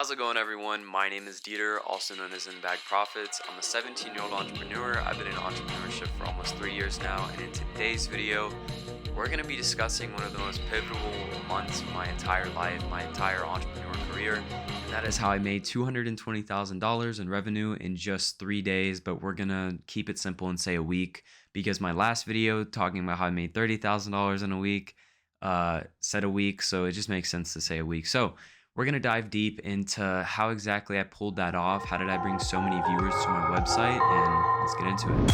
How's it going, everyone? My name is Dieter, also known as In Bag Profits. I'm a 17-year-old entrepreneur. I've been in entrepreneurship for almost 3 years now, and in today's video, we're going to be discussing one of the most pivotal months of my entire life, my entire entrepreneur career, and that is how I made $220,000 in revenue in just 3 days, but we're going to keep it simple and say a week, because my last video talking about how I made $30,000 in a week said a week, so it just makes sense to say a week. So we're going to dive deep into how exactly I pulled that off. How did I bring so many viewers to my website? And let's get into it.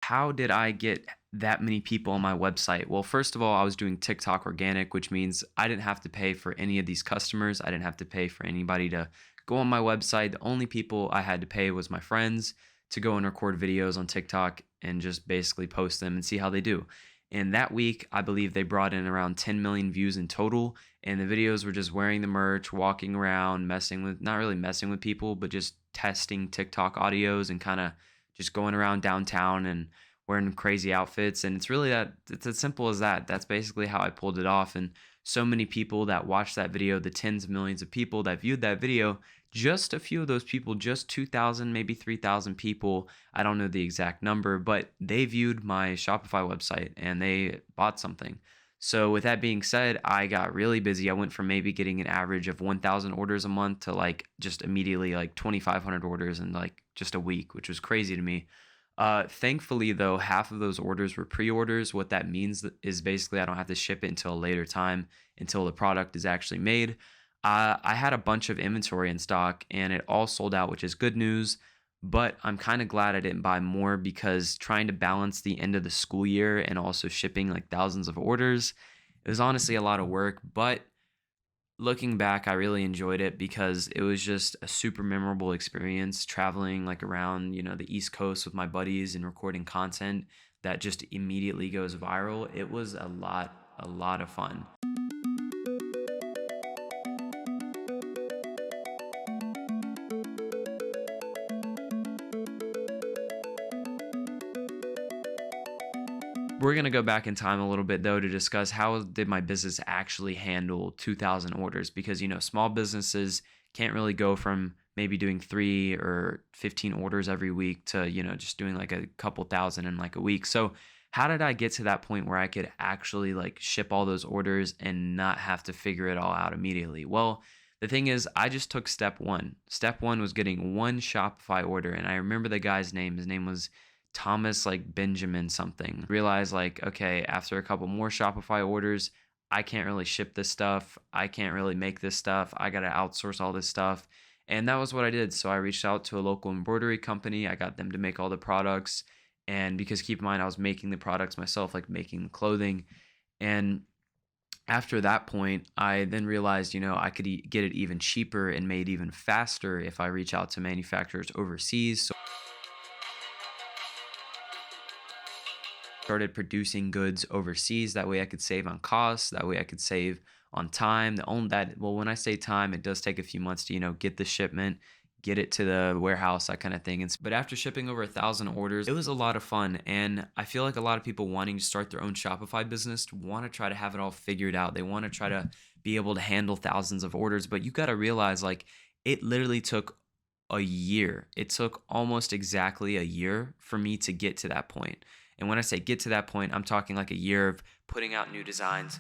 How did I get that many people on my website? Well, first of all, I was doing TikTok organic, which means I didn't have to pay for any of these customers. I didn't have to pay for anybody to go on my website. The only people I had to pay was my friends to go and record videos on TikTok and just basically post them and see how they do. And that week, I believe they brought in around 10 million views in total. And the videos were just wearing the merch, walking around, not really messing with people, but just testing TikTok audios and kind of just going around downtown and wearing crazy outfits. And it's as simple as that. That's basically how I pulled it off. And so many people that watched that video, the tens of millions of people that viewed that video, just a few of those people, just 2,000, maybe 3,000 people, I don't know the exact number, but they viewed my Shopify website and they bought something. So with that being said, I got really busy. I went from maybe getting an average of 1,000 orders a month to like just immediately like 2,500 orders in like just a week, which was crazy to me. Thankfully, though, half of those orders were pre-orders. What that means is basically I don't have to ship it until a later time, until the product is actually made. I had a bunch of inventory in stock and it all sold out, which is good news. But I'm kind of glad I didn't buy more, because trying to balance the end of the school year and also shipping like thousands of orders, it was honestly a lot of work. But looking back, I really enjoyed it because it was just a super memorable experience traveling like around, the East Coast with my buddies and recording content that just immediately goes viral. It was a lot of fun. We're going to go back in time a little bit, though, to discuss how did my business actually handle 2,000 orders, because, small businesses can't really go from maybe doing 3 or 15 orders every week to, just doing like a couple thousand in like a week. So how did I get to that point where I could actually like ship all those orders and not have to figure it all out immediately? Well, the thing is, I just took step one. Step one was getting one Shopify order. And I remember the guy's name. His name was Thomas, like Benjamin something. Realized like, okay, after a couple more Shopify orders, I can't really ship this stuff. I can't really make this stuff. I got to outsource all this stuff. And that was what I did. So I reached out to a local embroidery company. I got them to make all the products. And because keep in mind, I was making the products myself, like making the clothing. And after that point, I then realized, I could get it even cheaper and made even faster if I reach out to manufacturers overseas. So started producing goods overseas. That way I could save on costs. That way I could save on time. When I say time, it does take a few months to, get the shipment, get it to the warehouse, that kind of thing. But after shipping over 1,000 orders, it was a lot of fun. And I feel like a lot of people wanting to start their own Shopify business want to try to have it all figured out. They want to try to be able to handle thousands of orders, but you got to realize like it literally took a year. It took almost exactly a year for me to get to that point. And when I say get to that point, I'm talking like a year of putting out new designs,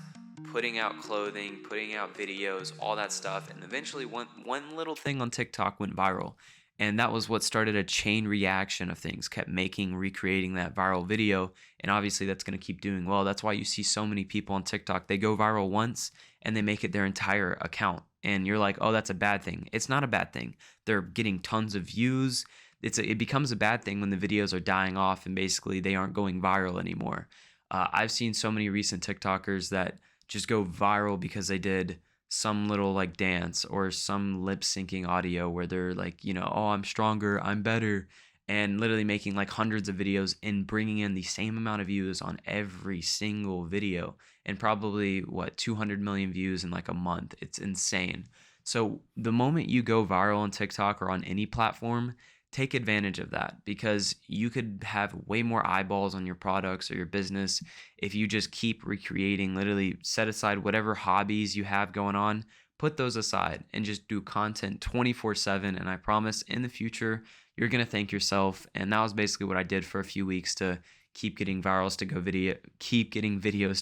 putting out clothing, putting out videos, all that stuff. And eventually one little thing on TikTok went viral. And that was what started a chain reaction of things, kept recreating that viral video. And obviously that's going to keep doing well. That's why you see so many people on TikTok. They go viral once and they make it their entire account. And you're like, oh, that's a bad thing. It's not a bad thing. They're getting tons of views. It becomes a bad thing when the videos are dying off and basically they aren't going viral anymore. I've seen so many recent TikTokers that just go viral because they did some little like dance or some lip syncing audio where they're like, oh, I'm stronger, I'm better, and literally making like hundreds of videos and bringing in the same amount of views on every single video. and probably what 200 million views in like a month. It's insane. So the moment you go viral on TikTok or on any platform, take advantage of that, because you could have way more eyeballs on your products or your business if you just keep recreating. Literally set aside whatever hobbies you have going on, put those aside and just do content 24/7, and I promise in the future you're going to thank yourself. And that was basically what I did for a few weeks to keep getting videos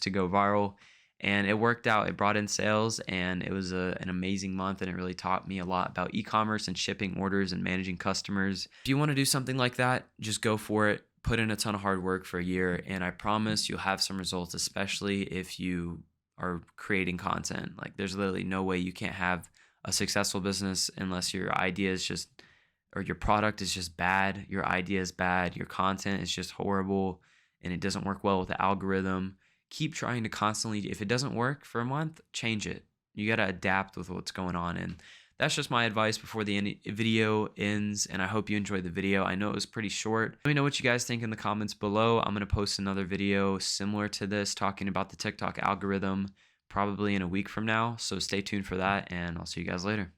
to go viral, and it worked out. It brought in sales, and it was an amazing month, and it really taught me a lot about e-commerce and shipping orders and managing customers. If you want to do something like that, just go for it. Put in a ton of hard work for a year, and I promise you'll have some results, especially if you are creating content. Like, there's literally no way you can't have a successful business unless your idea is just, or your product is just bad, your idea is bad, your content is just horrible, and it doesn't work well with the algorithm. Keep trying to constantly, if it doesn't work for a month, change it. You got to adapt with what's going on. And that's just my advice before the video ends, and I hope you enjoyed the video. I know it was pretty short. Let me know what you guys think in the comments below. I'm going to post another video similar to this talking about the TikTok algorithm probably in a week from now, so stay tuned for that, and I'll see you guys later.